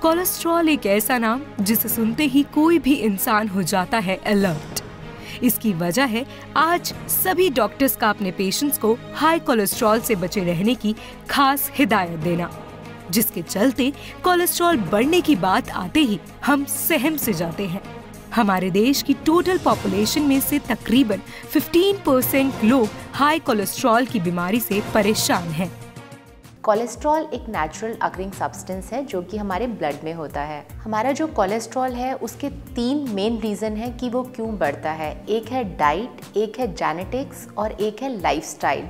Cholesterol एक ऐसा नाम जिसे सुनते ही कोई भी इंसान हो जाता है अलर्ट। इसकी वजह है आज सभी डॉक्टर्स का अपने पेशेंट्स को हाई कोलेस्ट्रॉल से बचे रहने की खास हिदायत देना, जिसके चलते कोलेस्ट्रॉल बढ़ने की बात आते ही हम सहम से जाते हैं। हमारे देश की टोटल पॉपुलेशन में से तकरीबन 15% लोग हाई कोलेस्ट्रॉल की बीमारी से परेशान हैं। कोलेस्ट्रॉल एक नेचुरल अकरिंग सब्सटेंस है जो कि हमारे ब्लड में होता है। हमारा जो कोलेस्ट्रॉल है उसके 3 मेन रीज़न है कि वो क्यों बढ़ता है। एक है डाइट, एक है जेनेटिक्स और एक है लाइफस्टाइल।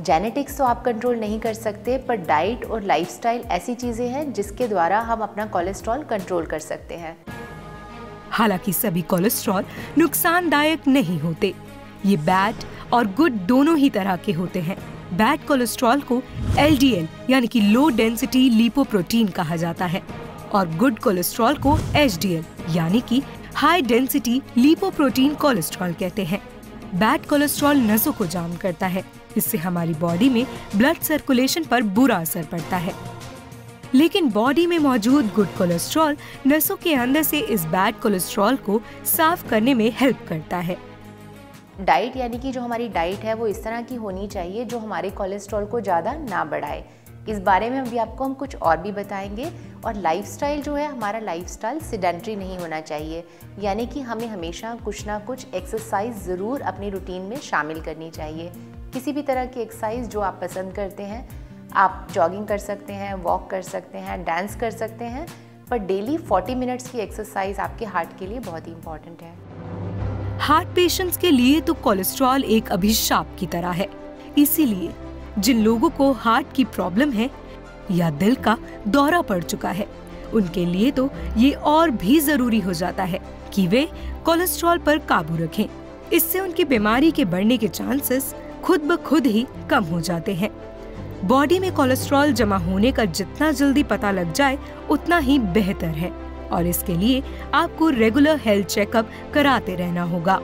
जेनेटिक्स तो आप कंट्रोल नहीं कर सकते, पर डाइट और लाइफस्टाइल ऐसी चीज़ें हैं जिसके द्वारा हम अपना कोलेस्ट्रॉल कंट्रोल कर सकते हैं। हालांकि सभी कोलेस्ट्रॉल नुकसानदायक नहीं होते। ये बैड और गुड दोनों ही तरह के होते हैं। बैड कोलेस्ट्रॉल को LDL यानी कि लो डेंसिटी लिपोप्रोटीन कहा जाता है और गुड कोलेस्ट्रॉल को HDL यानी कि हाई डेंसिटी लिपोप्रोटीन कोलेस्ट्रॉल कहते हैं। बैड कोलेस्ट्रॉल नसों को जाम करता है, इससे हमारी बॉडी में ब्लड सर्कुलेशन पर बुरा असर पड़ता है। लेकिन बॉडी में मौजूद गुड कोलेस्ट्रॉल नसों के अंदर से इस बैड कोलेस्ट्रॉल को साफ करने में हेल्प करता है। डाइट यानी कि जो हमारी डाइट है वो इस तरह की होनी चाहिए जो हमारे कोलेस्ट्रॉल को ज़्यादा ना बढ़ाए। इस बारे में अभी आपको हम कुछ और भी बताएंगे। और लाइफस्टाइल जो है, हमारा लाइफस्टाइल सेडेंटरी नहीं होना चाहिए, यानी कि हमें हमेशा कुछ ना कुछ एक्सरसाइज ज़रूर अपनी रूटीन में शामिल करनी चाहिए। किसी भी तरह की एक्सरसाइज जो आप पसंद करते हैं, आप जॉगिंग कर सकते हैं, वॉक कर सकते हैं, डांस कर सकते हैं, पर डेली 40 मिनट्स की एक्सरसाइज आपके हार्ट के लिए बहुत ही इंपॉर्टेंट है। हार्ट पेशेंट्स के लिए तो कोलेस्ट्रॉल एक अभिशाप की तरह है। इसीलिए जिन लोगों को हार्ट की प्रॉब्लम है या दिल का दौरा पड़ चुका है, उनके लिए तो ये और भी जरूरी हो जाता है कि वे कोलेस्ट्रॉल पर काबू रखें। इससे उनकी बीमारी के बढ़ने के चांसेस खुद ब खुद ही कम हो जाते हैं। बॉडी में कोलेस्ट्रॉल जमा होने का जितना जल्दी पता लग जाए उतना ही बेहतर है और इसके लिए आपको रेगुलर हेल्थ चेकअप कराते रहना होगा।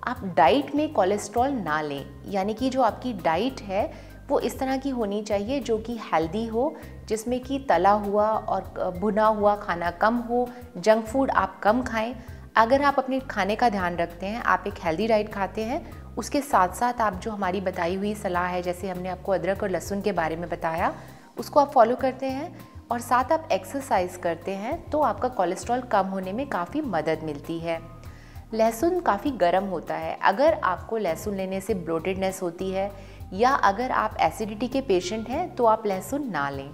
आप डाइट में कोलेस्ट्रॉल ना लें, यानी कि जो आपकी डाइट है वो इस तरह की होनी चाहिए जो कि हेल्दी हो, जिसमें कि तला हुआ और भुना हुआ खाना कम हो, जंक फूड आप कम खाएं। अगर आप अपने खाने का ध्यान रखते हैं, आप एक हेल्दी डाइट खाते हैं, उसके साथ साथ आप जो हमारी बताई हुई सलाह है, जैसे हमने आपको अदरक और लहसुन के बारे में बताया, उसको आप फॉलो करते हैं और साथ आप एक्सरसाइज करते हैं, तो आपका कोलेस्ट्रॉल कम होने में काफ़ी मदद मिलती है। लहसुन काफ़ी गर्म होता है। अगर आपको लहसुन लेने से ब्लोटेडनेस होती है या अगर आप एसिडिटी के पेशेंट हैं तो आप लहसुन ना लें।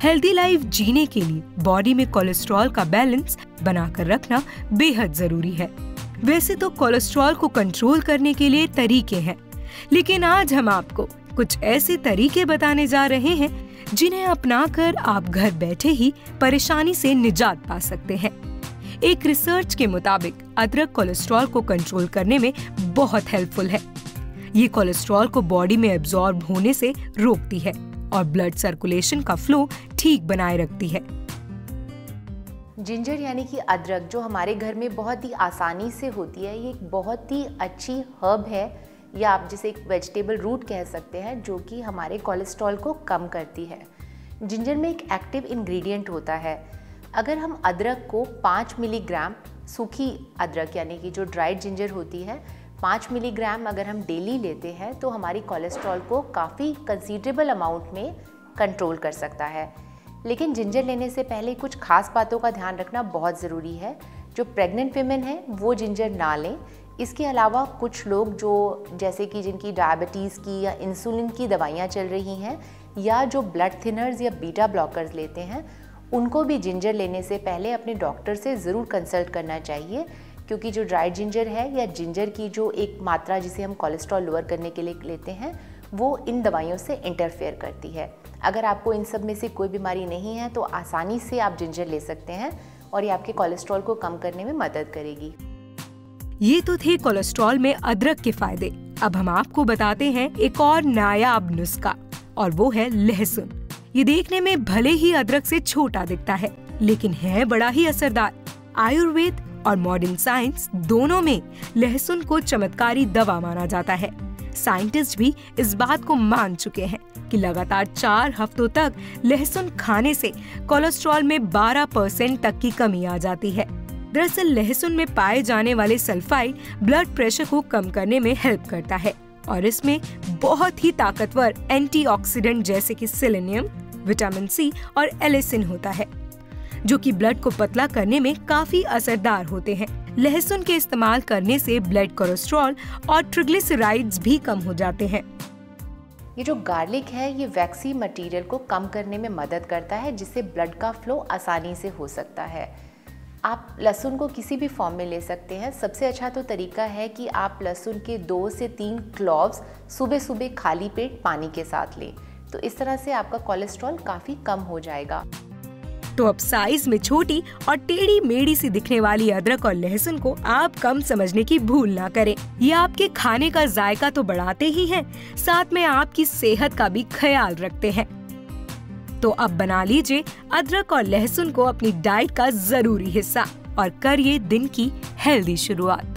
हेल्दी लाइफ जीने के लिए बॉडी में कोलेस्ट्रॉल का बैलेंस बनाकर रखना बेहद जरूरी है। वैसे तो कोलेस्ट्रॉल को कंट्रोल करने के लिए तरीके हैं, लेकिन आज हम आपको कुछ ऐसे तरीके बताने जा रहे हैं जिन्हें अपनाकर आप घर बैठे ही परेशानी से निजात पा सकते हैं। एक रिसर्च के मुताबिक अदरक कोलेस्ट्रॉल को कंट्रोल करने में बहुत हेल्पफुल है। ये कोलेस्ट्रॉल को बॉडी में एब्जॉर्ब होने से रोकती है और ब्लड सर्कुलेशन का फ्लो ठीक बनाए रखती है। जिंजर यानी कि अदरक जो हमारे घर में बहुत ही आसानी से होती है, ये एक बहुत ही अच्छी हर्ब है या आप जिसे एक वेजिटेबल रूट कह सकते हैं, जो कि हमारे कोलेस्ट्रॉल को कम करती है। जिंजर में एक एक्टिव इंग्रेडिएंट होता है। अगर हम अदरक को 5 मिलीग्राम, सूखी अदरक यानी कि जो ड्राइड जिंजर होती है, 5 मिलीग्राम अगर हम डेली लेते हैं तो हमारी कोलेस्ट्रॉल को काफ़ी कंसीडरेबल अमाउंट में कंट्रोल कर सकता है। लेकिन जिंजर लेने से पहले कुछ खास बातों का ध्यान रखना बहुत ज़रूरी है। जो प्रेग्नेंट वीमेन हैं वो जिंजर ना लें। इसके अलावा कुछ लोग जो जैसे कि जिनकी डायबिटीज़ की या इंसुलिन की दवाइयाँ चल रही हैं या जो ब्लड थिनर्स या बीटा ब्लॉकर्स लेते हैं, उनको भी जिंजर लेने से पहले अपने डॉक्टर से ज़रूर कंसल्ट करना चाहिए, क्योंकि जो ड्राइड जिंजर है या जिंजर की जो एक मात्रा जिसे हम कोलेस्ट्रॉल लोअर करने के लिए लेते हैं, वो इन दवाइयों से इंटरफेयर करती है। अगर आपको इन सब में से कोई बीमारी नहीं है तो आसानी से आप जिंजर ले सकते हैं और ये आपके कोलेस्ट्रॉल को कम करने में मदद करेगी। ये तो थे कोलेस्ट्रॉल में अदरक के फायदे। अब हम आपको बताते हैं एक और नायाब नुस्खा, और वो है लहसुन। ये देखने में भले ही अदरक से छोटा दिखता है, लेकिन है बड़ा ही असरदार। आयुर्वेद और मॉडर्न साइंस दोनों में लहसुन को चमत्कारी दवा माना जाता है। साइंटिस्ट भी इस बात को मान चुके हैं कि लगातार 4 हफ्तों तक लहसुन खाने से कोलेस्ट्रॉल में 12% तक की कमी आ जाती है। दरअसल लहसुन में पाए जाने वाले सल्फाइड ब्लड प्रेशर को कम करने में हेल्प करता है और इसमें बहुत ही ताकतवर एंटीऑक्सीडेंट जैसे कि सेलेनियम, विटामिन सी और एलिसिन होता है, जो कि ब्लड को पतला करने में काफी असरदार होते हैं। लहसुन के इस्तेमाल करने से ब्लड कोलेस्ट्रॉल और ट्रिग्लिसराइड्स भी कम हो जाते हैं। ये जो गार्लिक है ये वैक्सी मटेरियल को कम करने में मदद करता है, जिससे ब्लड का फ्लो आसानी से हो सकता है। आप लहसुन को किसी भी फॉर्म में ले सकते हैं। सबसे अच्छा तो तरीका है कि आप लहसुन के 2 से 3 क्लॉव्स सुबह सुबह खाली पेट पानी के साथ लें, तो इस तरह से आपका कोलेस्ट्रॉल काफी कम हो जाएगा। तो अब साइज में छोटी और टेढ़ी मेढ़ी सी दिखने वाली अदरक और लहसुन को आप कम समझने की भूल ना करें। ये आपके खाने का जायका तो बढ़ाते ही हैं, साथ में आपकी सेहत का भी ख्याल रखते हैं। तो अब बना लीजिए अदरक और लहसुन को अपनी डाइट का जरूरी हिस्सा और करिए दिन की हेल्दी शुरुआत।